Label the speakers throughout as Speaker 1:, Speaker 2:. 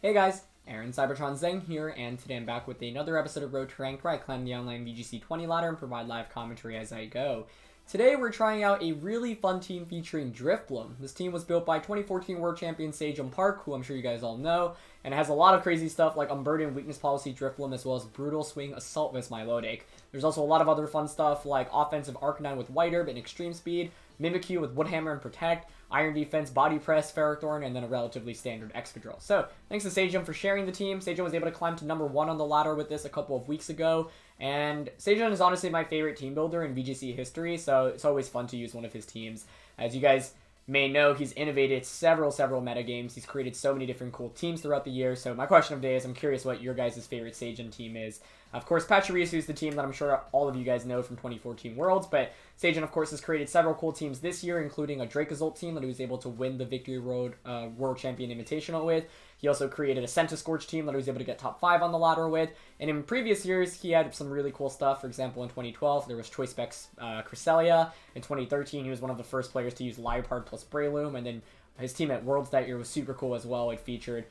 Speaker 1: Hey guys, Aaron Cybertron Zeng here, and today I'm back with another episode of Road to Rank where I climb the online VGC 20 ladder and provide live commentary as I go. Today we're trying out a really fun team featuring Drifblim. This team was built by 2014 World Champion Sejun, who I'm sure you guys all know, and it has a lot of crazy stuff like Unburdened Weakness Policy Drifblim as well as Brutal Swing Milotic. There's also a lot of other fun stuff like Offensive Arcanine with White Herb and Extreme Speed, Mimikyu with Woodhammer and Protect, Iron Defense, Body Press, Ferrothorn, and then a relatively standard Excadrill. So, thanks to Sejun for sharing the team. Sejun was able to climb to number 1 on the ladder with this a couple of weeks ago, and Sejun is honestly my favorite team builder in VGC history, so it's always fun to use one of his teams. As you guys may know, he's innovated several metagames. He's created so many different cool teams throughout the year, so my question of the day is I'm curious what your guys' favorite Sejun team is. Of course, Pachirisu is the team that I'm sure all of you guys know from 2014 Worlds, but Sejun, of course, has created several cool teams this year, including a Dracozolt team that he was able to win the Victory Road World Champion Invitational with. He also created a Centiskorch team that he was able to get top 5 on the ladder with. And in previous years, he had some really cool stuff. For example, in 2012, there was Choice Specs Cresselia. In 2013, he was one of the first players to use Liepard plus Breloom. And then his team at Worlds that year was super cool as well. It featured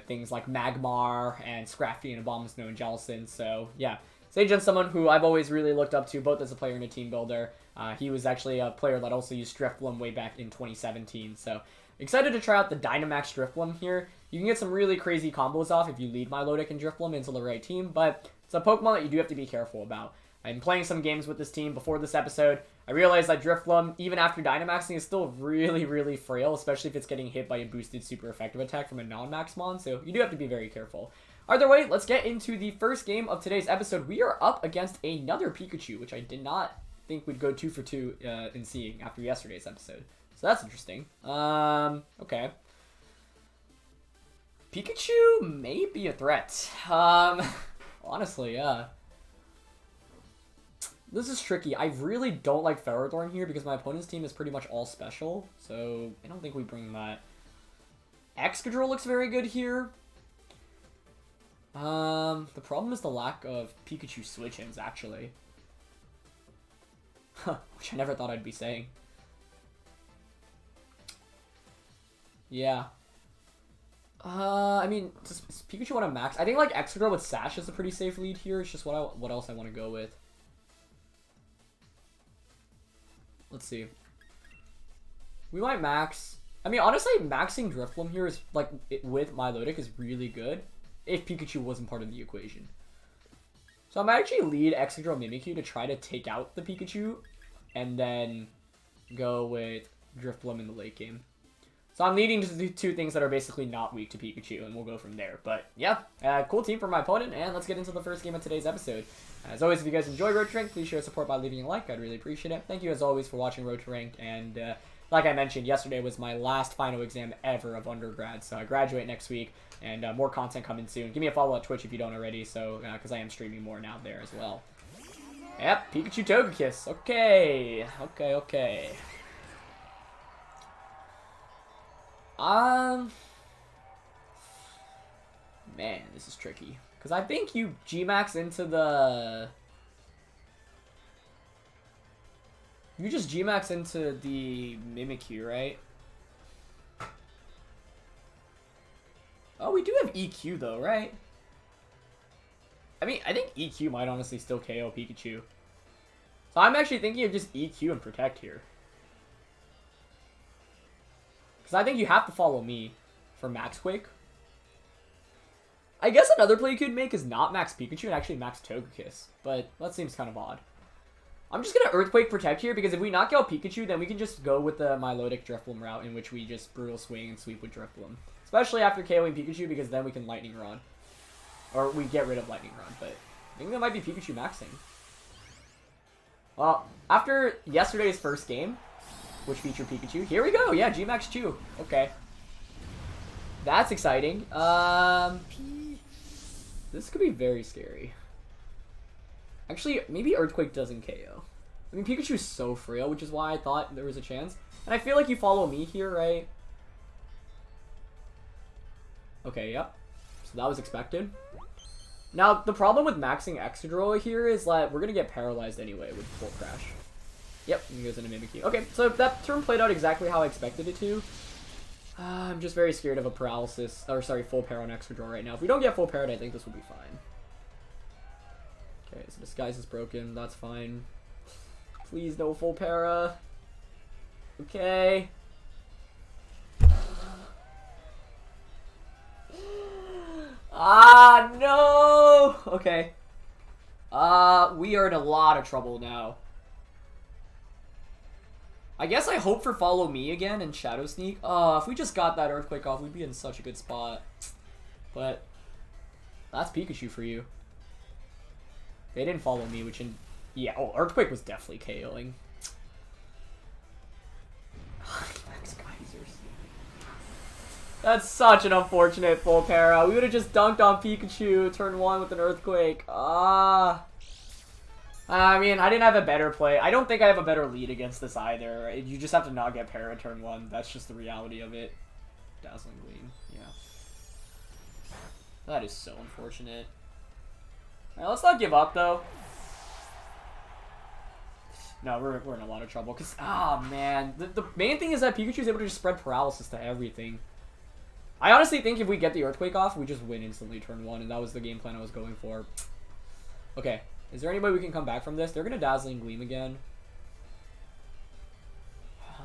Speaker 1: things like Magmar and Scrafty and Abomasnow and Jellicent. So, yeah. Sejun's someone who I've always really looked up to, both as a player and a team builder. He was actually a player that also used Drifblim way back in 2017. So, excited to try out the Dynamax Drifblim here. You can get some really crazy combos off if you lead Milotic and Drifblim into the right team, but it's a Pokemon that you do have to be careful about. I'm playing some games with this team before this episode. I realized that Drifblim, even after Dynamaxing, is still really frail, especially if it's getting hit by a boosted super effective attack from a non-max mon, so you do have to be very careful. Either way, let's get into the first game of today's episode. We are up against another Pikachu, which I did not think we'd go 2 for 2 in seeing after yesterday's episode. So that's interesting. Okay. Pikachu may be a threat. Honestly, yeah. This is tricky. I really don't like Ferrothorn here because my opponent's team is pretty much all special. So I don't think we bring that. Excadrill looks very good here. The problem is the lack of Pikachu switch-ins, actually. Which I never thought I'd be saying. Yeah. I mean, does Pikachu want to max? I think like Excadrill with Sash is a pretty safe lead here. It's just what else I want to go with. Let's see. We might max. I mean, honestly, maxing Drifblim here is like with Milotic is really good if Pikachu wasn't part of the equation. So I might actually lead Excadrill Mimikyu to try to take out the Pikachu, and then go with Drifblim in the late game. So I'm leading to the 2 things that are basically not weak to Pikachu, and we'll go from there. But yeah, cool team for my opponent, and let's get into the first game of today's episode. As always, if you guys enjoy Road to Rank, please show your support by leaving a like. I'd really appreciate it. Thank you as always for watching Road to Rank, and like I mentioned, yesterday was my last final exam ever of undergrad, so I graduate next week, and more content coming soon. Give me a follow at Twitch if you don't already, so because I am streaming more now there as well. Yep, Pikachu Togekiss. Okay. Man, this is tricky. Because I think you G-Max into the... You just G-Max into the Mimikyu, right? Oh, we do have EQ though, right? I mean, I think EQ might honestly still KO Pikachu. So I'm actually thinking of just EQ and Protect here. Because I think you have to follow me for Max Quake. I guess another play you could make is not Max Pikachu and actually Max Togekiss. But that seems kind of odd. I'm just going to Earthquake Protect here because if we knock out Pikachu, then we can just go with the Milotic Drifblim route in which we just Brutal Swing and sweep with Drifblim. Especially after KOing Pikachu because then we can Lightning Rod. Or we get rid of Lightning Rod, but I think that might be Pikachu maxing. Well, after yesterday's first game, which featured Pikachu, here we go. Yeah, G-Max Chew. Okay. That's exciting. This could be very scary. Actually, maybe Earthquake doesn't KO. I mean, Pikachu's so frail, which is why I thought there was a chance. And I feel like you follow me here, right? Okay, yep. So that was expected. Now, the problem with maxing Excadrill here is that we're going to get paralyzed anyway with Full Crash. Yep, and goes into Mimikyu. Okay, so that turn played out exactly how I expected it to. I'm just very scared of a paralysis, or sorry, full pair on extra draw right now. If we don't get full paired, I think this will be fine. Okay, so disguise is broken. That's fine. Please, no full para. Okay. Ah, no! Okay. We are in a lot of trouble now. I guess I hope for Follow Me again and Shadow Sneak. If we just got that Earthquake off, we'd be in such a good spot. But that's Pikachu for you. They didn't Follow Me, which in... Yeah, oh, Earthquake was definitely KOing. Max Geysers. That's such an unfortunate full para. We would have just dunked on Pikachu turn 1 with an Earthquake. I mean, I didn't have a better play. I don't think I have a better lead against this either. You just have to not get para turn 1. That's just the reality of it. Dazzling Gleam, yeah. That is so unfortunate. Alright, let's not give up, though. No, we're in a lot of trouble. Because, man. The main thing is that Pikachu is able to just spread paralysis to everything. I honestly think if we get the Earthquake off, we just win instantly turn 1. And that was the game plan I was going for. Okay. Is there any way we can come back from this? They're going to Dazzling Gleam again.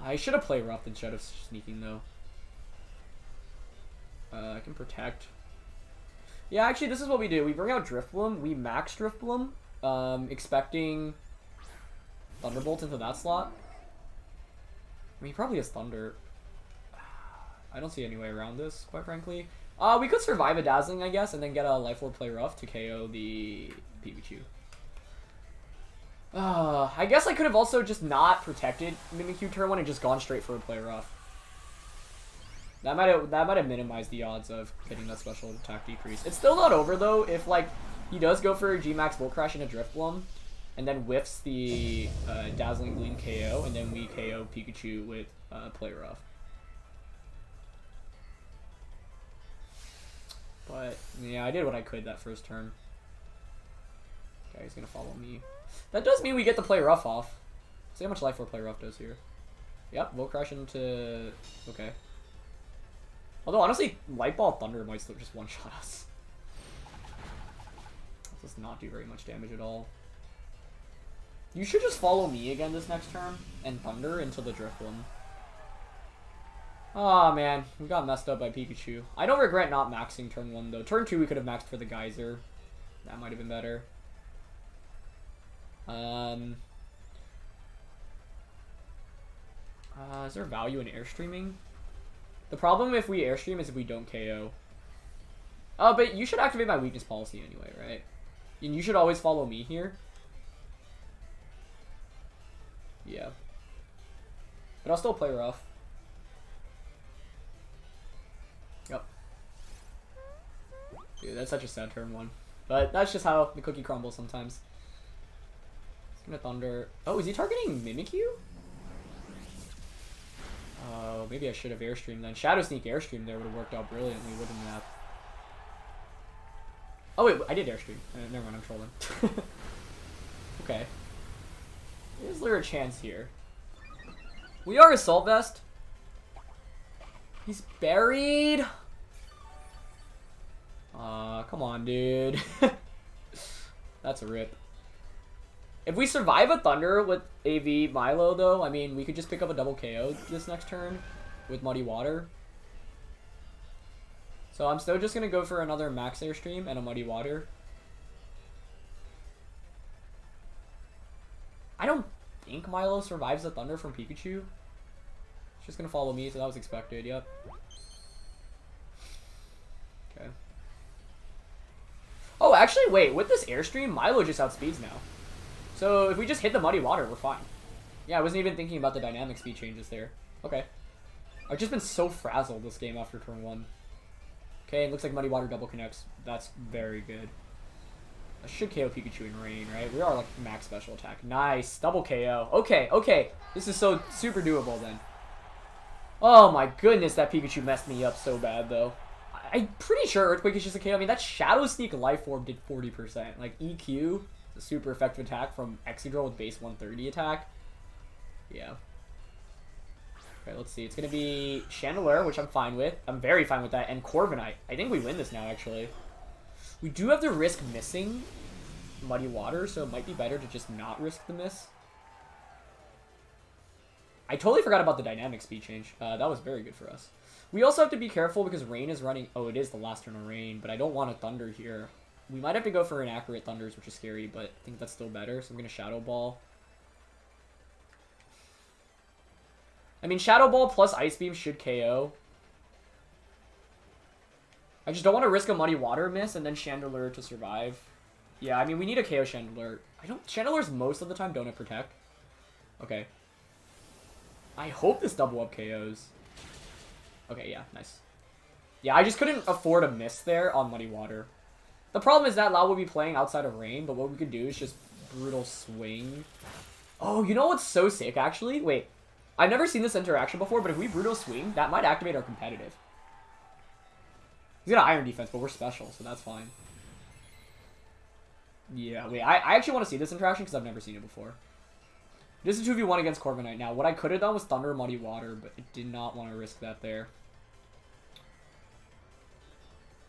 Speaker 1: I should have played rough instead of sneaking, though. I can protect. Yeah, actually, this is what we do. We bring out Drifblim. We max Drifblim, expecting Thunderbolt into that slot. I mean, he probably has Thunder. I don't see any way around this, quite frankly. We could survive a Dazzling, I guess, and then get a Life Orb play rough to KO the Pikachu. I guess I could have also just not protected Mimikyu turn 1 and just gone straight for a play rough. That might have minimized the odds of getting that special attack decrease. It's still not over though. If like he does go for a G-Max Volt Crash and a Drifblim, and then whiffs the Dazzling Gleam KO, and then we KO Pikachu with play rough. But yeah, I did what I could that first turn. Okay, he's gonna follow me. That does mean we get to play rough off. See how much life Orb play rough does here. Yep, Volt Crash into... Okay. Although, honestly, Light Ball Thunder might still just one-shot us. This does not do very much damage at all. You should just follow me again this next turn and Thunder into the Drifblim. Oh man, we got messed up by Pikachu. I don't regret not maxing turn 1 though. Turn 2 we could have maxed for the Geyser. That might have been better. Is there value in Airstreaming? The problem if we Airstream is if we don't KO. Oh, but you should activate my Weakness Policy anyway, right? And you should always follow me here. Yeah. But I'll still play rough. Yep. Dude, that's such a sad turn 1. But that's just how the cookie crumbles sometimes. He's gonna Thunder. Oh, is he targeting Mimikyu? Oh, maybe I should have Airstreamed then. Shadow Sneak Airstream there would have worked out brilliantly, wouldn't that? Oh wait, I did Airstream. Never mind, I'm trolling. Okay. Is there a chance here? We are Assault Vest. He's buried. Come on, dude. That's a rip. If we survive a Thunder with AV Milo, though, I mean, we could just pick up a double KO this next turn with Muddy Water. So I'm still just going to go for another Max Airstream and a Muddy Water. I don't think Milo survives the Thunder from Pikachu. It's just going to follow me, so that was expected, yep. Okay. Oh, actually, wait, with this Airstream, Milo just outspeeds now. So if we just hit the Muddy Water, we're fine. Yeah, I wasn't even thinking about the dynamic speed changes there. Okay. I've just been so frazzled this game after turn 1. Okay, it looks like Muddy Water double connects. That's very good. I should KO Pikachu in Rain, right? We are like max special attack. Nice. Double KO. Okay, okay. This is so super doable then. Oh my goodness, that Pikachu messed me up so bad though. I'm pretty sure Earthquake is just a KO. I mean, that Shadow Sneak Life Orb did 40%. Like EQ, the super effective attack from Excadrill with base 130 attack. Yeah. Okay, let's see. It's going to be Chandelier, which I'm fine with. I'm very fine with that. And Corviknight. I think we win this now, actually. We do have to risk missing Muddy Water, so it might be better to just not risk the miss. I totally forgot about the dynamic speed change. That was very good for us. We also have to be careful because Rain is running... Oh, it is the last turn of Rain, but I don't want a Thunder here. We might have to go for inaccurate Thunders, which is scary, but I think that's still better, so I'm going to Shadow Ball. I mean, Shadow Ball plus Ice Beam should KO. I just don't want to risk a Muddy Water miss and then Chandelier to survive. Yeah, I mean, we need a KO Chandelier. Chandelier's most of the time don't have Protect. Okay. I hope this double up KOs. Okay, yeah, nice. Yeah, I just couldn't afford a miss there on Muddy Water. The problem is that Lau will be playing outside of Rain, but what we could do is just Brutal Swing. Oh, you know what's so sick, actually? Wait, I've never seen this interaction before, but if we Brutal Swing, that might activate our competitive. He's got an Iron Defense, but we're special, so that's fine. Yeah, wait, I actually want to see this interaction because I've never seen it before. This is 2v1 against Corviknight. Now, what I could have done was Thunder Muddy Water, but I did not want to risk that there.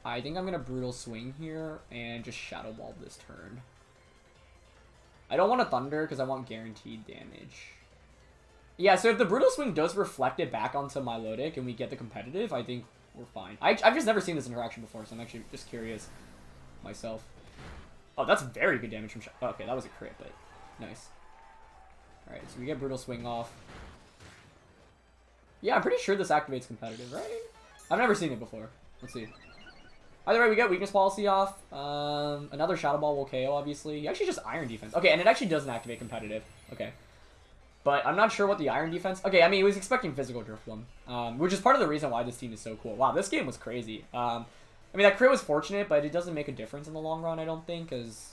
Speaker 1: I think I'm going to Brutal Swing here and just Shadow Ball this turn. I don't want to Thunder because I want guaranteed damage. Yeah, so if the Brutal Swing does reflect it back onto Milotic and we get the competitive, I think we're fine. I've just never seen this interaction before, so I'm actually just curious myself. Oh, that's very good damage from Shadow. Okay, that was a crit, but nice. Alright, so we get Brutal Swing off. Yeah, I'm pretty sure this activates competitive, right? I've never seen it before. Let's see. Either way, we get Weakness Policy off. Another Shadow Ball will KO, obviously. He actually just Iron Defense. Okay, and it actually doesn't activate competitive. Okay. But I'm not sure what the Iron Defense... Okay, I mean, he was expecting Physical Drifblim, which is part of the reason why this team is so cool. Wow, this game was crazy. I mean, that crit was fortunate, but it doesn't make a difference in the long run, I don't think, because...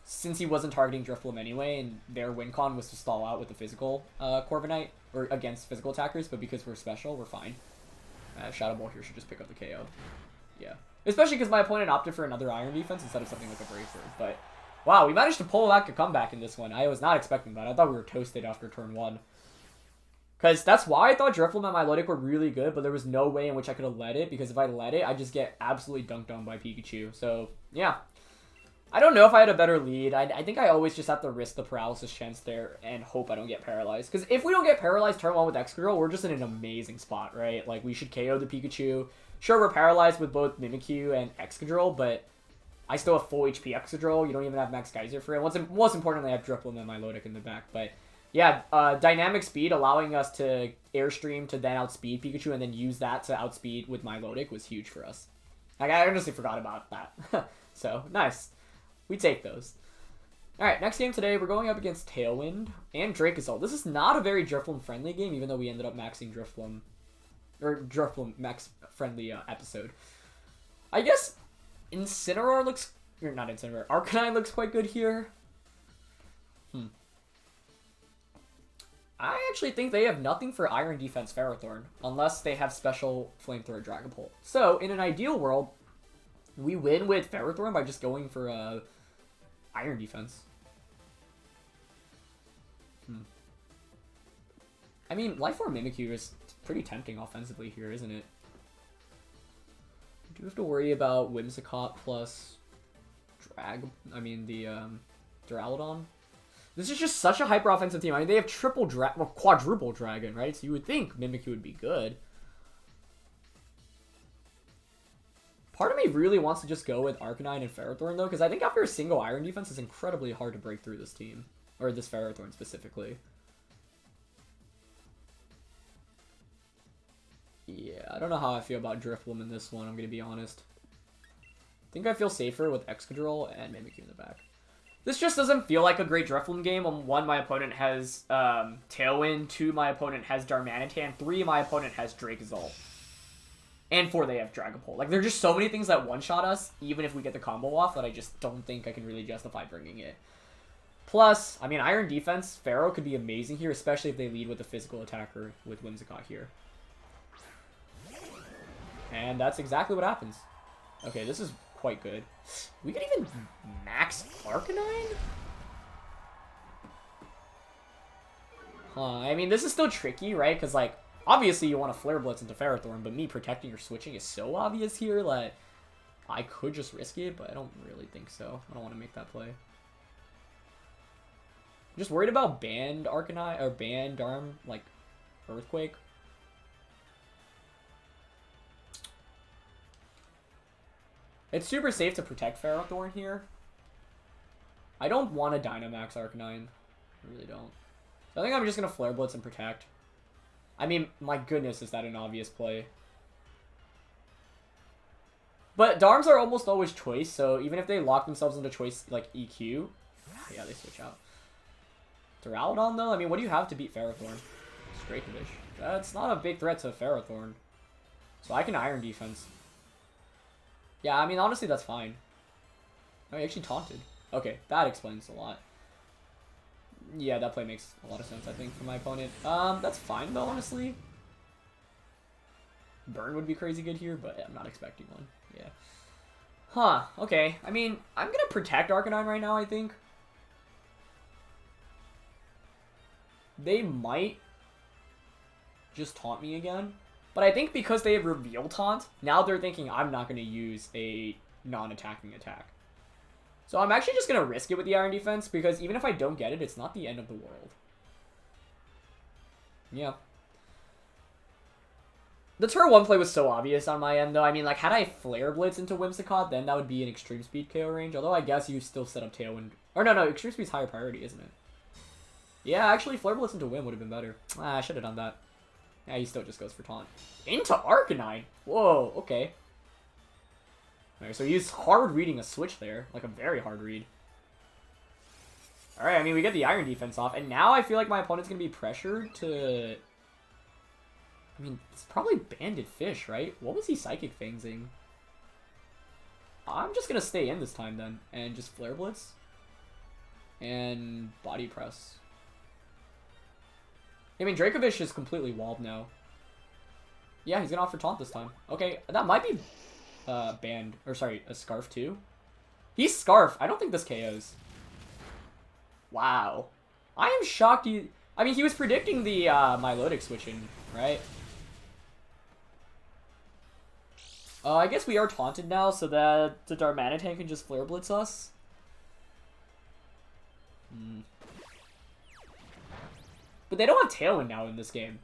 Speaker 1: Since he wasn't targeting Drifblim anyway, and their win con was to stall out with the physical Corviknight, or against physical attackers, but because we're special, we're fine. Shadow Ball here should just pick up the KO. Yeah. Especially because my opponent opted for another Iron Defense instead of something like a Breaker. But, wow, we managed to pull back a comeback in this one. I was not expecting that. I thought we were toasted after turn 1. Because that's why I thought Drifblim and Milotic were really good, but there was no way in which I could have let it, because if I let it, I'd just get absolutely dunked on by Pikachu. So, yeah. I don't know if I had a better lead. I think I always just have to risk the paralysis chance there and hope I don't get paralyzed. Because if we don't get paralyzed turn 1 with Excadrill, we're just in an amazing spot, right? Like, we should KO the Pikachu. Sure, we're paralyzed with both Mimikyu and Excadrill, but I still have full HP Excadrill. You don't even have Max Geyser for it. Most importantly, I have Drifblim and Milotic in the back. But, yeah, dynamic speed allowing us to Airstream to then outspeed Pikachu and then use that to outspeed with Milotic was huge for us. Like, I honestly forgot about that. So, nice. We take those. Alright, next game today, we're going up against Tailwind and Dracozolt. This is not a very Drifblim-friendly game, even though we ended up maxing Drifblim. Or Drifblim max-friendly episode. I guess Incineroar looks... Or not Incineroar. Arcanine looks quite good here. I actually think they have nothing for Iron Defense Ferrothorn, unless they have special Flamethrower Dragapult. So, in an ideal world, we win with Ferrothorn by just going for Iron Defense. I mean, Life Orb Mimikyu is pretty tempting offensively here, isn't it? Do we have to worry about Whimsicott plus the Duraludon? This is just such a hyper offensive team. I mean, they have quadruple Dragon, right? So you would think Mimikyu would be good. Part of me really wants to just go with Arcanine and Ferrothorn, though, because I think after a single Iron Defense, it's incredibly hard to break through this team. Or this Ferrothorn, specifically. Yeah, I don't know how I feel about Drifblim in this one, I'm going to be honest. I think I feel safer with Excadrill and Mimikyu in the back. This just doesn't feel like a great Drifblim game. 1, my opponent has Tailwind. 2, my opponent has Darmanitan. 3, my opponent has Dracozolt. And 4, they have Dragapult. Like, there are just so many things that one-shot us, even if we get the combo off, that I just don't think I can really justify bringing it. Plus, I mean, Iron Defense, Pharaoh could be amazing here, especially if they lead with a physical attacker with Whimsicott here. And that's exactly what happens. Okay, this is quite good. We could even max Arcanine? Huh, I mean, this is still tricky, right? Because, like, Obviously, you want to Flare Blitz into Ferrothorn, but me protecting or switching is so obvious here that I could just risk it, but I don't really think so. I don't want to make that play. I'm just worried about banned Arcanine, or banned Darm, like, Earthquake. It's super safe to protect Ferrothorn here. I don't want to Dynamax Arcanine. I really don't. So I think I'm just going to Flare Blitz and protect. I mean, my goodness, is that an obvious play? But Darms are almost always choice, so even if they lock themselves into choice, like, EQ... Yeah, they switch out. Duraludon, though? I mean, what do you have to beat Ferrothorn? Dracovish. That's not a big threat to Ferrothorn. So I can Iron Defense. Yeah, I mean, honestly, that's fine. Oh, he actually taunted. Okay, that explains a lot. Yeah, that play makes a lot of sense, I think, for my opponent. That's fine, though, honestly. Burn would be crazy good here, but I'm not expecting one. Yeah. Huh, okay. I mean, I'm gonna protect Arcanine right now, I think. They might just taunt me again. But I think because they have Reveal Taunt, now they're thinking I'm not going to use a non-attacking attack. So I'm actually just going to risk it with the Iron Defense, because even if I don't get it, it's not the end of the world. Yeah. The turn 1 play was so obvious on my end, though. I mean, like, had I Flare Blitz into Whimsicott, then that would be an Extreme Speed KO range. Although I guess you still set up Tailwind. Or no, Extreme Speed's higher priority, isn't it? Yeah, actually, Flare Blitz into Whim would have been better. I should have done that. Yeah, he still just goes for Taunt. Into Arcanine? Whoa, okay. Alright, so he's hard reading a switch there. Like, a very hard read. Alright, I mean, we get the Iron Defense off. And now I feel like my opponent's going to be pressured to... I mean, it's probably Banded Fish, right? What was he Psychic Fangsing? I'm just going to stay in this time, then. And just Flare Blitz. And Body Press. I mean, Dracovish is completely walled now. Yeah, he's gonna offer Taunt this time. Okay, that might be banned. Or sorry, a Scarf too. He's Scarf. I don't think this KOs. Wow. I am shocked he... I mean, he was predicting the Milotic switching, right? I guess we are taunted now, so that the Darmanitan can just Flare Blitz us. But they don't have Tailwind now in this game.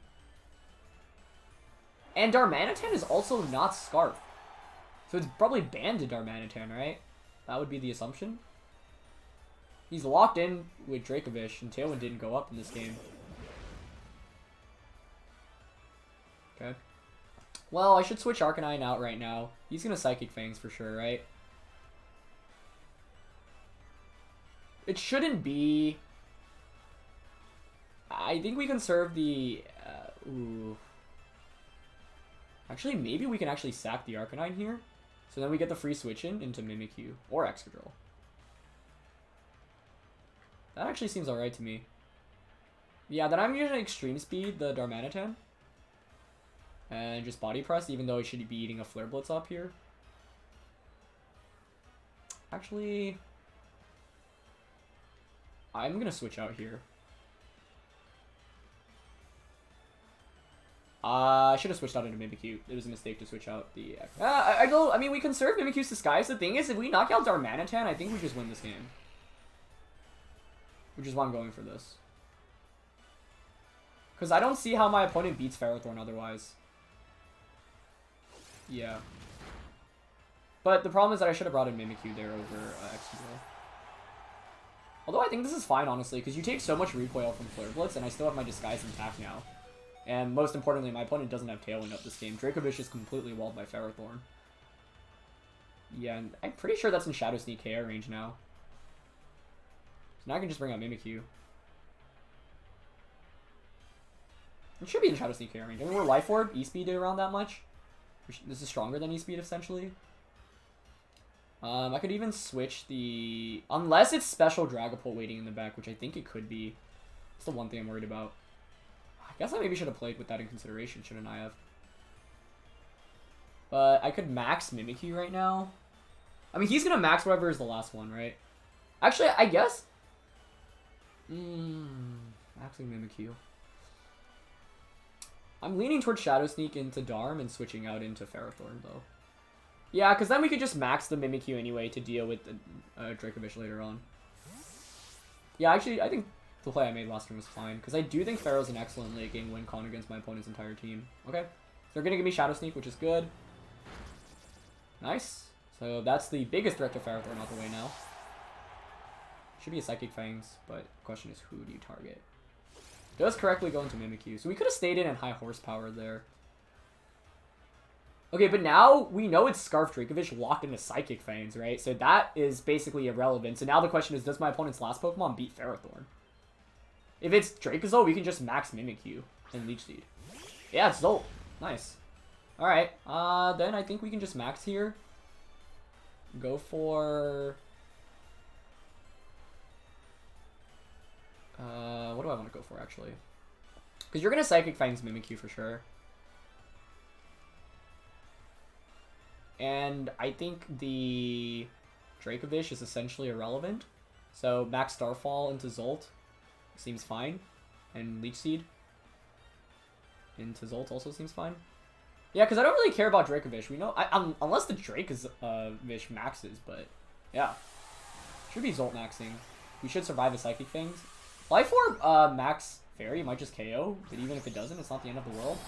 Speaker 1: And Darmanitan is also not Scarf. So it's probably banned to Darmanitan, right? That would be the assumption. He's locked in with Dracovish, and Tailwind didn't go up in this game. Okay. Well, I should switch Arcanine out right now. He's gonna Psychic Fangs for sure, right? It shouldn't be... I think we conserve the... ooh. Actually, maybe we can actually sack the Arcanine here. So then we get the free switch into Mimikyu or Excadrill. That actually seems alright to me. Yeah, then I'm using Extreme Speed, the Darmanitan. And just Body Press, even though I should be eating a Flare Blitz up here. Actually... I'm gonna switch out here. I should have switched out into Mimikyu. It was a mistake to switch out the... I mean, we conserve Mimikyu's Disguise. The thing is, if we knock out Darmanitan, I think we just win this game. Which is why I'm going for this. Because I don't see how my opponent beats Ferrothorn otherwise. Yeah. But the problem is that I should have brought in Mimikyu there over Excadrill. Although I think this is fine, honestly, because you take so much recoil from Flare Blitz, and I still have my Disguise intact now. And most importantly, my opponent doesn't have Tailwind up this game. Dracovish is completely walled by Ferrothorn. Yeah, and I'm pretty sure that's in Shadow Sneak KO range now. So now I can just bring out Mimikyu. It should be in Shadow Sneak KO range. I mean, we're Life Orb. E-Speed did around that much. This is stronger than E-Speed, essentially. I could even switch the... Unless it's Special Dragapult waiting in the back, which I think it could be. That's the one thing I'm worried about. I guess I maybe should have played with that in consideration, shouldn't I have? But I could max Mimikyu right now. I mean, he's going to max whatever is the last one, right? Actually, I guess... maxing Mimikyu. I'm leaning towards Shadow Sneak into Darm and switching out into Ferrothorn, though. Yeah, because then we could just max the Mimikyu anyway to deal with the Dracovish later on. Yeah, actually, I think the play I made last turn was fine, because I do think Pharaoh's an excellent late game win con against my opponent's entire team. Okay, so they're going to give me Shadow Sneak, which is good. Nice. So that's the biggest threat to Ferrothorn out the way now. Should be a Psychic Fangs, but the question is, who do you target? Does correctly go into Mimikyu, so we could have stayed in high horsepower there. Okay, but now we know it's Scarf Dracovish locked into Psychic Fangs, right? So that is basically irrelevant. So now the question is, does my opponent's last Pokemon beat Ferrothorn? If it's Dracozolt, we can just max Mimikyu and Leech Seed. Yeah, it's Zolt. Nice. Alright, then I think we can just max here. Go for... what do I want to go for, actually? Because you're going to Psychic Fangs Mimikyu for sure. And I think the Dracovish is essentially irrelevant. So max Starfall into Zolt seems fine. And Leech Seed into Zolt also seems fine. Yeah, because I don't really care about Dracovish. We know, unless the Dracovish maxes, but yeah. Should be Zolt maxing. We should survive the Psychic Fangs. Life Orb max Fairy might just KO, but even if it doesn't, it's not the end of the world.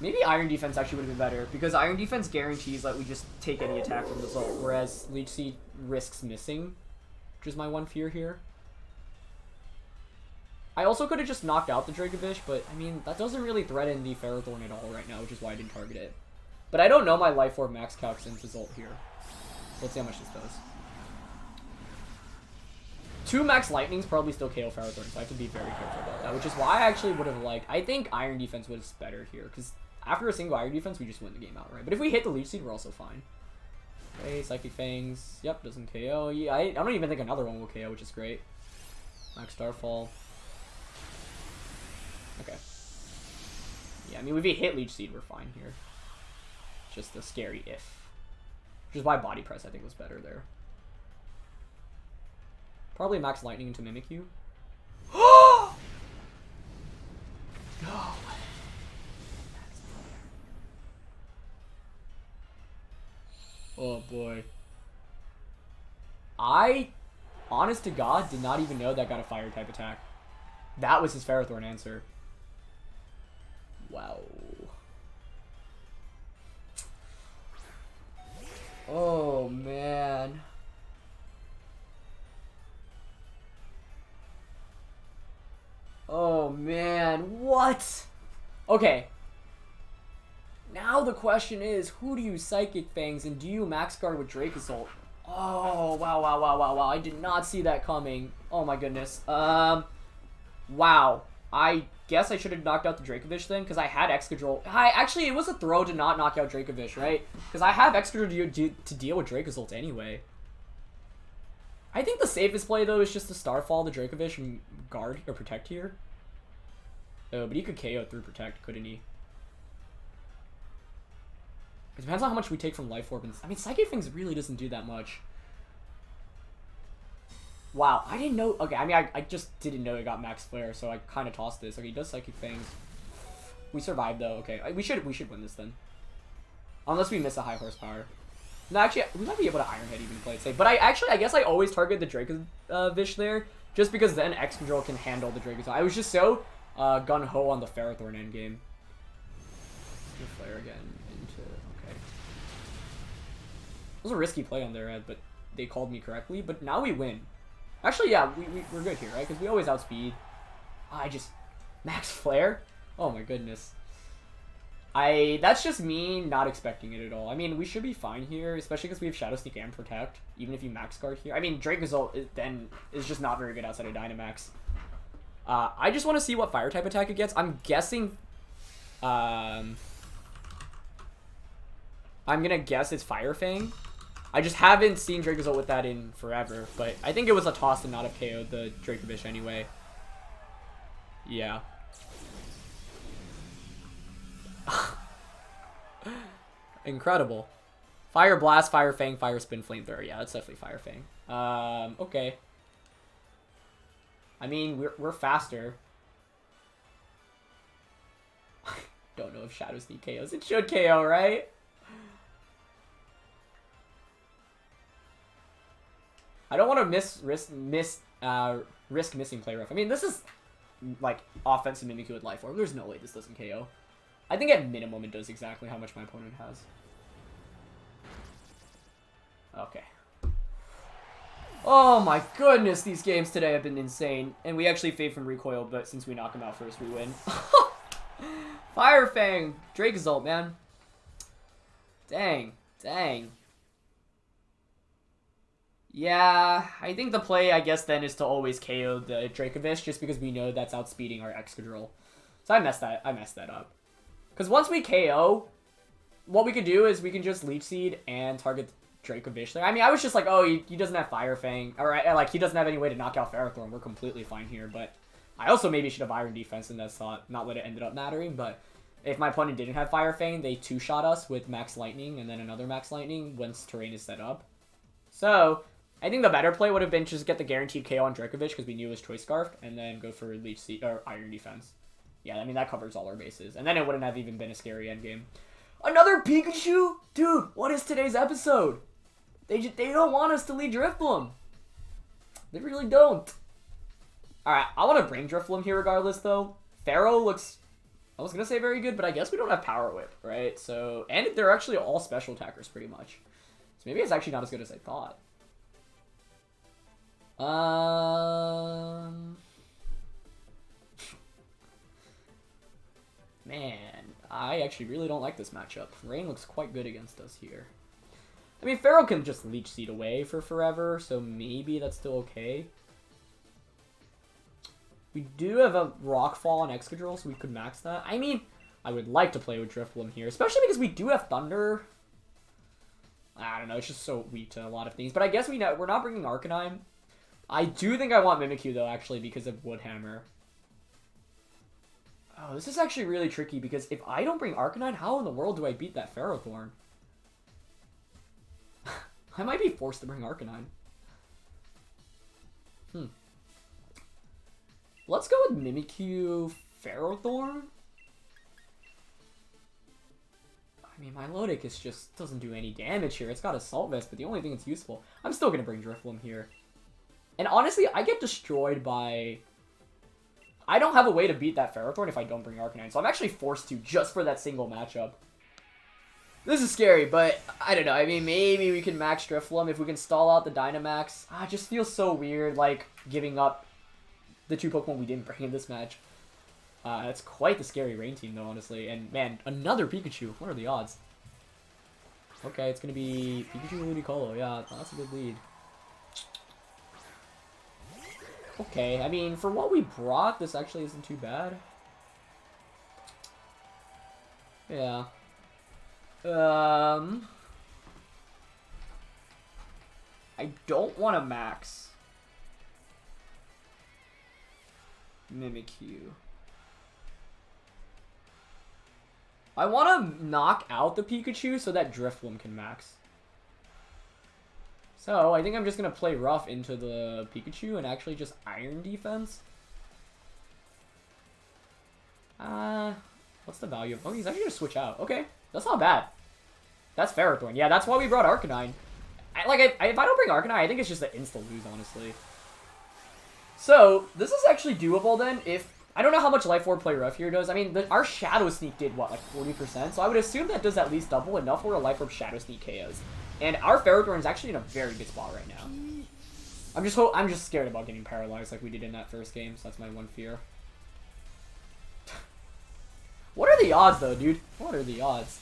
Speaker 1: Maybe Iron Defense actually would have been better, because Iron Defense guarantees that we just take any attack from the Zolt, whereas Leech Seed risks missing, which is my one fear here. I also could have just knocked out the Dracovish, but, I mean, that doesn't really threaten the Ferrothorn at all right now, which is why I didn't target it. But I don't know my Life Orb max calcs into Zolt here. Let's see how much this does. 2 max Lightnings probably still KO Ferrothorn, so I have to be very careful about that, which is why I actually would have liked... I think Iron Defense was better here, because after a single Iron Defense, we just win the game outright. But if we hit the Leech Seed, we're also fine. Okay, Psychic Fangs. Yep, doesn't KO. Yeah, I don't even think another one will KO, which is great. Max Starfall. Okay. Yeah, I mean, if we hit Leech Seed, we're fine here. Just a scary if. Which is why Body Press, I think, was better there. Probably max Lightning into Mimikyu. No! Oh boy. I, honest to God, did not even know that got a fire type attack. That was his Ferrothorn answer. Wow. Oh man. Oh man, what? Okay. Now the question is, who do you Psychic Fangs and do you Max Guard with Dracozolt? Oh, wow, wow, wow, wow, wow. I did not see that coming. Oh my goodness. Wow. I guess I should have knocked out the Dracovish then, because I had Excadrill. Actually, it was a throw to not knock out Dracovish, right? Because I have Excadrill to deal with Dracozolt anyway. I think the safest play, though, is just to Starfall the Dracovish and guard or protect here. Oh, but he could KO through protect, couldn't he? It depends on how much we take from Life Orb. And, I mean, Psychic Fangs really doesn't do that much. Wow, I didn't know. Okay, I mean, I just didn't know it got Max Flare, so I kind of tossed this. Okay, he does Psychic Fangs. We survived, though. Okay, we should win this, then. Unless we miss a high horsepower. No, actually, we might be able to Iron Head even play it safe. But I guess I always target the Dracovish there, just because then Excadrill can handle the Dracozolt. I was just so gun-ho on the Ferrothorn endgame. Flare again into... Okay. It was a risky play on their end, but they called me correctly. But now we win. Actually, yeah, we're good here, right? Because we always outspeed. I just... Max Flare? Oh my goodness. That's just me not expecting it at all. I mean, we should be fine here, especially because we have Shadow Sneak and Protect, even if you Max Guard here. I mean, Dracozolt then is just not very good outside of Dynamax. I just want to see what Fire type attack it gets. I'm guessing... I'm gonna guess it's Fire Fang. I just haven't seen Dracozolt with that in forever, but I think it was a toss to not have KO'd the Dracovish anyway. Yeah. Incredible. Fire Blast, Fire Fang, Fire Spin, Flamethrower. Yeah, that's definitely Fire Fang. Okay. I mean, we're faster. don't know if Shadow Sneak KOs. It should KO, right? I don't want to risk missing play rough. I mean, this is like offensive Mimikyu with life orb. There's no way this doesn't KO. I think at minimum it does exactly how much my opponent has. Okay. Oh my goodness, these games today have been insane. And we actually fade from recoil, but since we knock him out first, we win. Fire Fang! Drake Assault, man. Dang. Dang. Yeah, I think the play, I guess, then is to always KO the Dracovish, just because we know that's outspeeding our Excadrill. So I messed that up. Because once we KO, what we could do is we can just Leech Seed and target Dracovish there. I mean, I was just like, oh, he doesn't have Fire Fang. Or, like, he doesn't have any way to knock out Ferrothorn. We're completely fine here. But I also maybe should have Iron Defense and that's not what it ended up mattering. But if my opponent didn't have Fire Fang, they two-shot us with Max Lightning and then another Max Lightning once terrain is set up. So I think the better play would have been just get the guaranteed KO on Dracovish because we knew it was Choice Scarf, and then go for Leech Seed or Iron Defense. Yeah, I mean, that covers all our bases. And then it wouldn't have even been a scary endgame. Another Pikachu? Dude, what is today's episode? They don't want us to lead Drifblim. They really don't. Alright, I want to bring Drifblim here regardless, though. Pharaoh looks, I was going to say very good, but I guess we don't have Power Whip, right? So, and they're actually all special attackers, pretty much. So maybe it's actually not as good as I thought. Man, I actually really don't like this matchup. Rain looks quite good against us here. I mean, Pharaoh can just Leech Seed away for forever, so maybe that's still okay. We do have a Rockfall on Excadrill, so we could max that. I mean, I would like to play with Drifblim here, especially because we do have Thunder. I don't know, it's just so weak to a lot of things. But I guess we're not bringing Arcanine. I do think I want Mimikyu, though, actually, because of Woodhammer. Oh, this is actually really tricky, because if I don't bring Arcanine, how in the world do I beat that Ferrothorn? I might be forced to bring Arcanine. Let's go with Mimikyu Ferrothorn. I mean, Milotic is just doesn't do any damage here. It's got Assault Vest, but the only thing that's useful. I'm still going to bring Drifblim here. And honestly, I get destroyed by... I don't have a way to beat that Ferrothorn if I don't bring Arcanine, so I'm actually forced to just for that single matchup. This is scary, but I don't know. I mean, maybe we can max Drifblim if we can stall out the Dynamax. It just feels so weird, like, giving up the two Pokemon we didn't bring in this match. It's quite the scary Rain team, though, honestly. And, man, another Pikachu. What are the odds? Okay, it's going to be Pikachu Ludicolo. Yeah, that's a good lead. Okay, I mean, for what we brought, this actually isn't too bad. Yeah. I don't want to max Mimikyu. I want to knock out the Pikachu so that Drifblim can max. So, I think I'm just going to play rough into the Pikachu and actually just Iron Defense. What's the value of... Oh, he's actually going to switch out. Okay, that's not bad. That's Ferrothorn. Yeah, that's why we brought Arcanine. If I don't bring Arcanine, I think it's just an insta-lose, honestly. So, this is actually doable then if... I don't know how much Life Orb play rough here does. I mean, our Shadow Sneak did, what, like 40%? So I would assume that does at least double enough where a Life Orb Shadow Sneak KOs. And our Ferrothorn is actually in a very good spot right now. I'm just scared about getting paralyzed like we did in that first game, so that's my one fear. What are the odds, though, dude? What are the odds?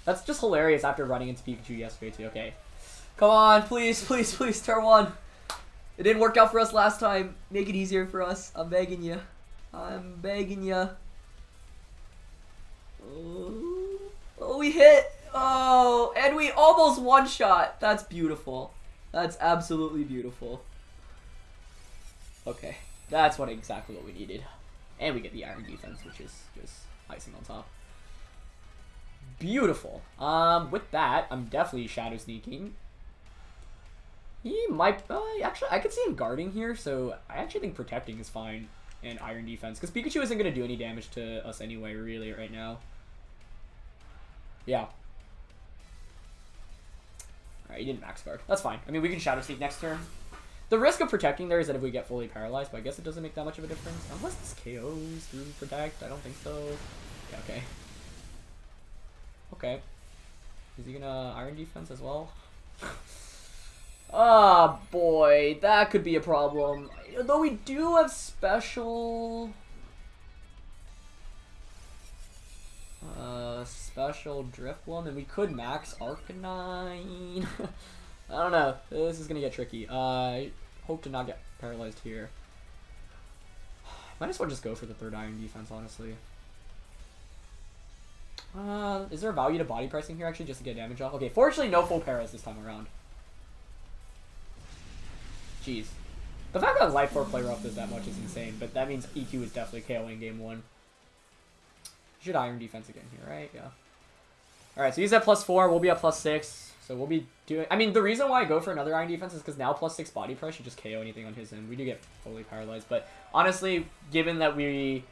Speaker 1: That's just hilarious after running into Pikachu yesterday, too. Okay. Come on, please, please, please, turn one. It didn't work out for us last time. Make it easier for us. I'm begging you. I'm begging you. Oh, we hit. Oh, and we almost one-shot. That's beautiful. That's absolutely beautiful. Okay. That's exactly what we needed. And we get the Iron Defense, which is just icing on top. Beautiful. With that, I'm definitely Shadow Sneaking. He might... actually, I could see him guarding here, so I actually think protecting is fine. and Iron Defense. Because Pikachu isn't going to do any damage to us anyway, really, right now. Yeah. Alright, he didn't max guard. That's fine. I mean, we can Shadow Sneak next turn. The risk of protecting there is that if we get fully paralyzed, but I guess it doesn't make that much of a difference. Unless this KOs through protect. I don't think so. Yeah, okay. Okay. Is he gonna Iron Defense as well? Ah, boy. That could be a problem. Though we do have special... special Drifblim, and we could max Arcanine. I don't know. This is gonna get tricky. I hope to not get paralyzed here. Might as well just go for the third Iron Defense, honestly. Is there a value to body pressing here, actually, just to get damage off? Okay, fortunately, no full paras this time around. Jeez. The fact that Life 4 play rough does that much is insane, but that means EQ is definitely KOing game 1. Should Iron Defense again here, right? Yeah. Alright, so he's at +4, we'll be at +6. So we'll be doing... I mean, the reason why I go for another Iron Defense is because now +6 body press should just KO anything on his end. We do get fully paralyzed, but honestly, given that we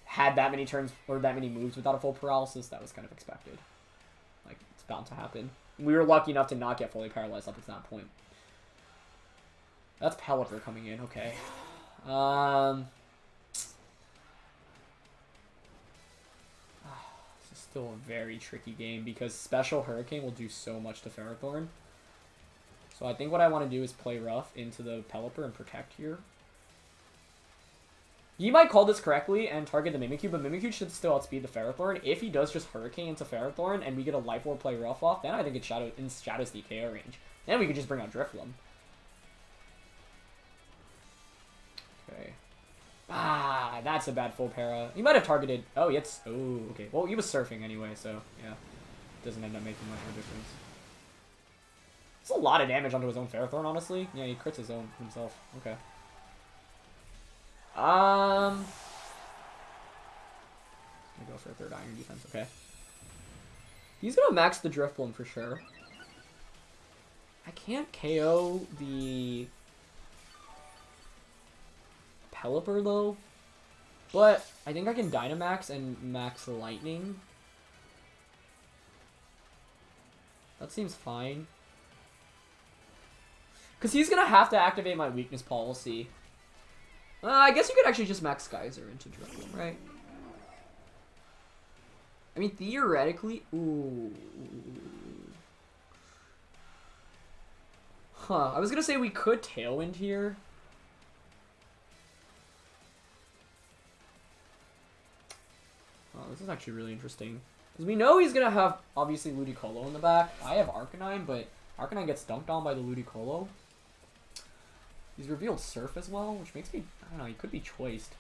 Speaker 1: had that many turns or that many moves without a full paralysis, that was kind of expected. Like, it's bound to happen. We were lucky enough to not get fully paralyzed up to that point. That's Pelipper coming in, okay. This is still a very tricky game because Special Hurricane will do so much to Ferrothorn. So I think what I want to do is play rough into the Pelipper and protect here. He might call this correctly and target the Mimikyu, but Mimikyu should still outspeed the Ferrothorn. If he does just Hurricane into Ferrothorn and we get a Life Orb play rough off, then I think it's Shadow Sneak KO range. Then we could just bring out Drifblim. Okay. Ah, that's a bad full para. He might have targeted... Oh, it's... Oh, okay. Well, he was surfing anyway, so, yeah. Doesn't end up making much of a difference. It's a lot of damage onto his own Ferrothorn, honestly. Yeah, he crits his own himself. Okay. Gonna go for a third Iron Defense, okay. He's gonna max the Drifblim for sure. I can't KO the Pelipper though, but I think I can Dynamax and max Lightning. That seems fine. Because he's gonna have to activate my Weakness Policy. I guess you could actually just max Geyser into Drifblim, right? I mean, theoretically... Ooh. Huh. I was gonna say we could Tailwind here. Oh, this is actually really interesting. Because we know he's gonna have, obviously, Ludicolo in the back. I have Arcanine, but Arcanine gets dunked on by the Ludicolo. He's revealed Surf as well, which makes me... I don't know, he could be choiced.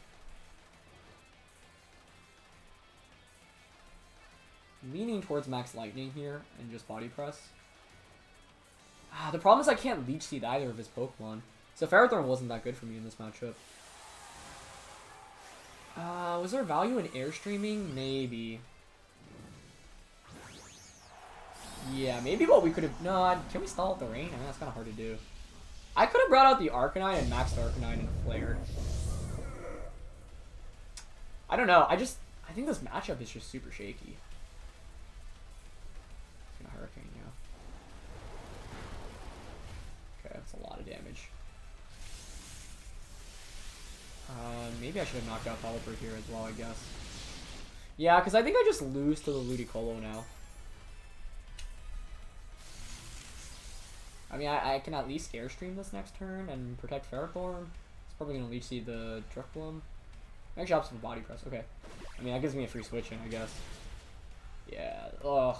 Speaker 1: Leaning towards Max Lightning here and just Body Press. Ah, the problem is I can't Leech Seed either of his Pokemon. So Ferrothorn wasn't that good for me in this matchup. Was there value in Airstreaming? Maybe. Yeah, maybe what we could have... No, can we stall out the rain? I mean, that's kind of hard to do. I could have brought out the Arcanine and maxed Arcanine and flared. I don't know. I think this matchup is just super shaky. It's gonna Hurricane, yeah. Okay, that's a lot of damage. Maybe I should have knocked out Pelipper here as well, I guess. Yeah, because I think I just lose to the Ludicolo now. I mean, I can at least Airstream this next turn and protect Ferrothorn. It's probably going to Leech Seed the Drifblim. Actually opts for Body Press, okay. I mean, that gives me a free switch in, I guess. Yeah, ugh.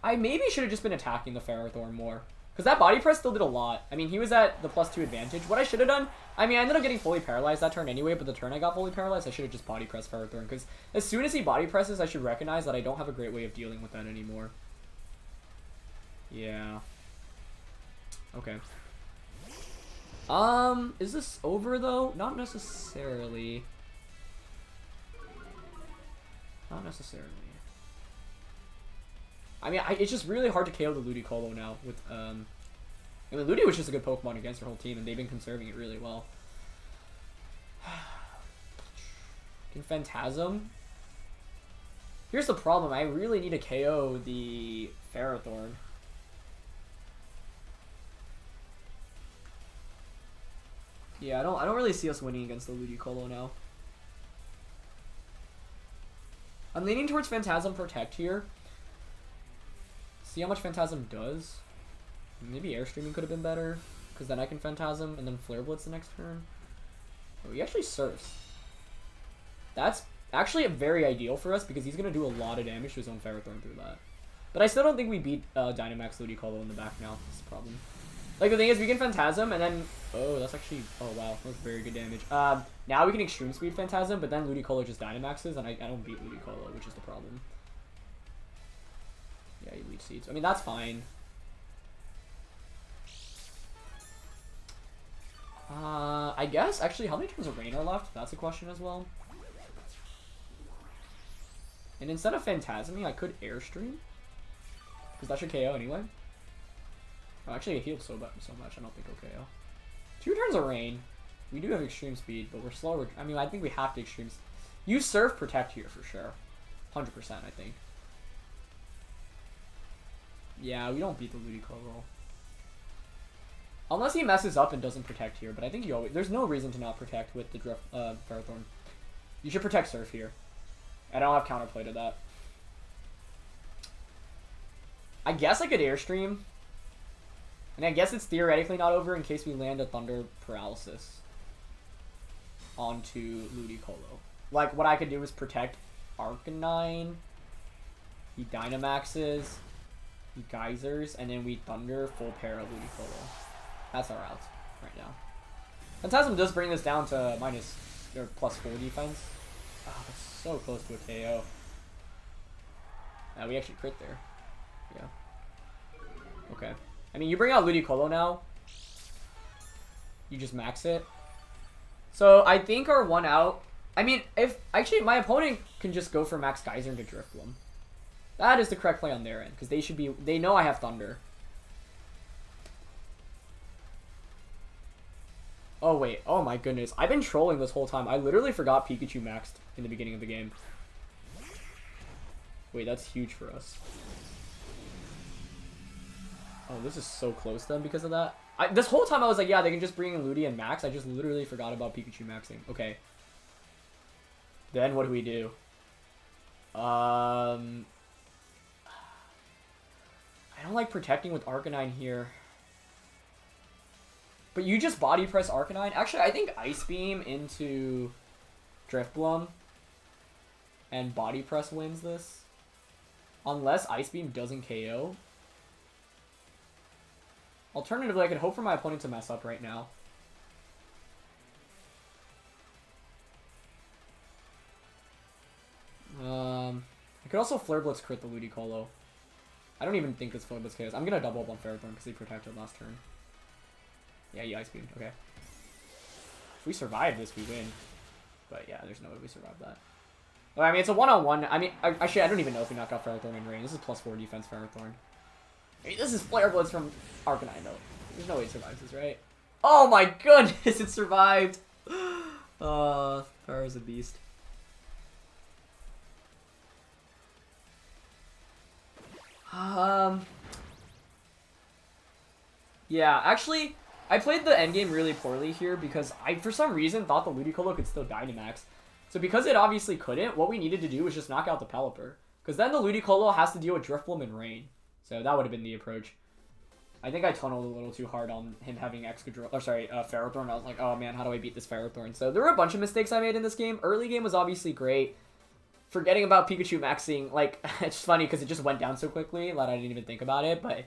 Speaker 1: I maybe should have just been attacking the Ferrothorn more. Because that Body Press still did a lot. I mean, he was at the +2 advantage. What I should have done, I mean, I ended up getting fully paralyzed that turn anyway, but the turn I got fully paralyzed, I should have just Body Pressed Ferrothorn. Because as soon as he Body Presses, I should recognize that I don't have a great way of dealing with that anymore. Yeah. Okay. Is this over though? Not necessarily. Not necessarily. I mean, it's just really hard to KO the Ludicolo now with, I mean, Ludi was just a good Pokemon against their whole team, and they've been conserving it really well. Can Phantasm. Here's the problem. I really need to KO the Ferrothorn. Yeah, I don't really see us winning against the Ludicolo now. I'm leaning towards Phantasm Protect here. See how much Phantasm does. Maybe Airstreaming could have been better, because then I can Phantasm and then Flare Blitz the next turn. Oh, he actually surfs. That's actually very ideal for us because he's going to do a lot of damage to his own Ferrothorn through that. But I still don't think we beat Dynamax Ludicolo in the back now. That's the problem. Like, the thing is, we can Phantasm, and then... Oh, that's actually... Oh, wow. That's very good damage. Now we can Extreme Speed Phantasm, but then Ludicolo just Dynamaxes, and I don't beat Ludicolo, which is the problem. Yeah, he Leech Seeds. I mean, that's fine. I guess, actually, how many turns of Rain are left? That's a question as well. And instead of Phantasming, I could Airstream. Because that should KO anyway. Oh, actually, it heals so much, I don't think it'll KO. 2 turns of Rain. We do have Extreme Speed, but we're slower. I mean, I think we have to Extreme... Use Surf Protect here for sure. 100%, I think. Yeah, we don't beat the Ludicolo. Unless he messes up and doesn't Protect here, but I think he always... There's no reason to not Protect with the Ferrothorn. You should Protect Surf here. I don't have counterplay to that. I guess I could Airstream. And I guess it's theoretically not over in case we land a Thunder Paralysis onto Ludicolo. Like, what I could do is protect Arcanine. He Dynamaxes. He Geysers. And then we Thunder full pair of Ludicolo. That's our out right now. Phantasm does bring this down to minus or +4 defense. Oh, that's so close to a KO. We actually crit there. Yeah. Okay. I mean, you bring out Ludicolo now. You just max it. So, I think our one out... I mean, if... Actually, my opponent can just go for Max Geyser into Drifblim. That is the correct play on their end. Because they should be... They know I have Thunder. Oh, wait. Oh, my goodness. I've been trolling this whole time. I literally forgot Pikachu maxed in the beginning of the game. Wait, that's huge for us. Oh, this is so close then because of that. This whole time I was like, yeah, they can just bring in Ludi and Max. I just literally forgot about Pikachu maxing. Okay. Then what do we do? I don't like protecting with Arcanine here. But you just body press Arcanine. Actually, I think Ice Beam into Drifblim and body press wins this. Unless Ice Beam doesn't KO. Alternatively, I could hope for my opponent to mess up right now. I could also Flare Blitz crit the Ludicolo. I don't even think this Flare Blitz KOs. I'm gonna double up on Ferrothorn because he protected last turn. Yeah, you Ice Beam. Okay. If we survive this, we win. But yeah, there's no way we survive that. Well, I mean, it's a one-on-one. I mean, actually, I don't even know if we knock out Ferrothorn in rain. This is +4 defense Ferrothorn. I mean, this is Flare Blitz from Arcanine, though. There's no way it survives this, right? Oh my goodness, it survived! Pharaoh's a beast. Yeah, actually, I played the endgame really poorly here because I, for some reason, thought the Ludicolo could still Dynamax. So because it obviously couldn't, what we needed to do was just knock out the Pelipper. Because then the Ludicolo has to deal with Drifblim and Rain. So that would have been the approach. I think I tunneled a little too hard on him having Excadrill, or sorry, Ferrothorn. I was like, oh man, how do I beat this Ferrothorn? So there were a bunch of mistakes I made in this game. Early game was obviously great. Forgetting about Pikachu maxing, like, it's funny because it just went down so quickly that I didn't even think about it. But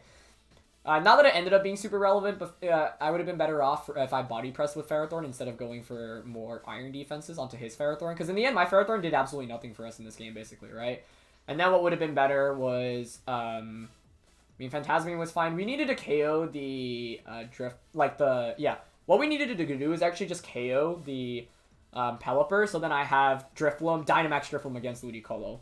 Speaker 1: now that it ended up being super relevant, but I would have been better off if I body pressed with Ferrothorn instead of going for more iron defenses onto his Ferrothorn. Because in the end, my Ferrothorn did absolutely nothing for us in this game, basically, right? And then what would have been better was, I mean, Phantasming was fine. We needed to KO the Drift, like the, yeah. What we needed to do is actually just KO the Pelipper, so then I have Drifblim, Dynamax Drifblim against Ludicolo.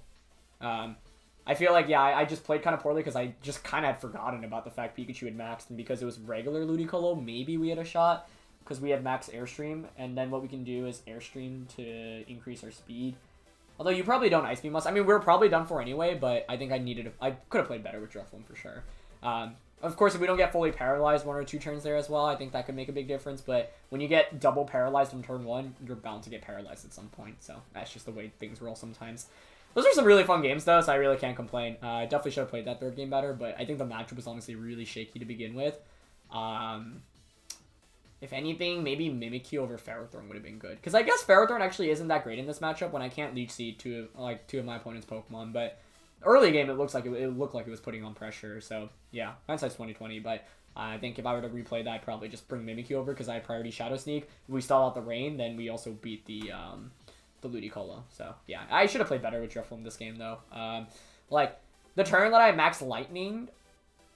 Speaker 1: I feel like, yeah, I just played kind of poorly because I just kind of had forgotten about the fact Pikachu had maxed, and because it was regular Ludicolo, maybe we had a shot. because we have max Airstream, and then what we can do is Airstream to increase our speed. Although you probably don't Ice Beam us. I mean, we're probably done for anyway, but I think I could have played better with Drifblim for sure. Of course, if we don't get fully paralyzed 1 or 2 turns there as well, I think that could make a big difference. But when you get double paralyzed on turn 1, you're bound to get paralyzed at some point. So that's just the way things roll sometimes. Those are some really fun games, though, so I really can't complain. I definitely should have played that 3rd game better, but I think the matchup was honestly really shaky to begin with. If anything, maybe Mimikyu over Ferrothorn would have been good. Because I guess Ferrothorn actually isn't that great in this matchup when I can't Leech Seed two of my opponent's Pokemon. But early game, it looked like it was putting on pressure. So yeah, hindsight's 20/20. But I think if I were to replay that, I'd probably just bring Mimikyu over because I had priority Shadow Sneak. If we stall out the rain, then we also beat the Ludicolo. So yeah, I should have played better with Drifblim this game though. Like the turn that I maxed Lightning,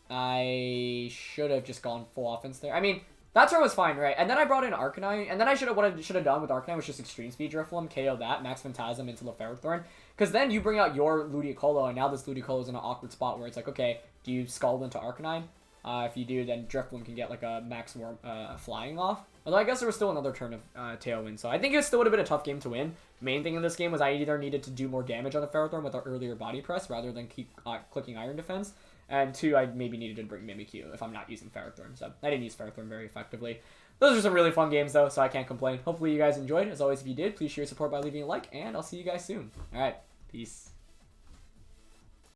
Speaker 1: I should have just gone full offense there. I mean, that turn was fine, right? And then I brought in Arcanine, and then what I should have done with Arcanine was just Extreme Speed Drifblim, KO that, Max Phantasm into the Ferrothorn. Because then you bring out your Ludicolo, and now this Ludicolo is in an awkward spot where it's like, okay, do you Scald into Arcanine? If you do, then Drifblim can get like a Max Worm flying off. Although I guess there was still another turn of Tailwind, so I think it still would have been a tough game to win. Main thing in this game was I either needed to do more damage on the Ferrothorn with our earlier body press rather than keep clicking Iron Defense. And 2, I maybe needed to bring Mimikyu if I'm not using Ferrothorn. So I didn't use Ferrothorn very effectively. Those are some really fun games, though, so I can't complain. Hopefully you guys enjoyed. As always, if you did, please show your support by leaving a like, and I'll see you guys soon. All right, peace.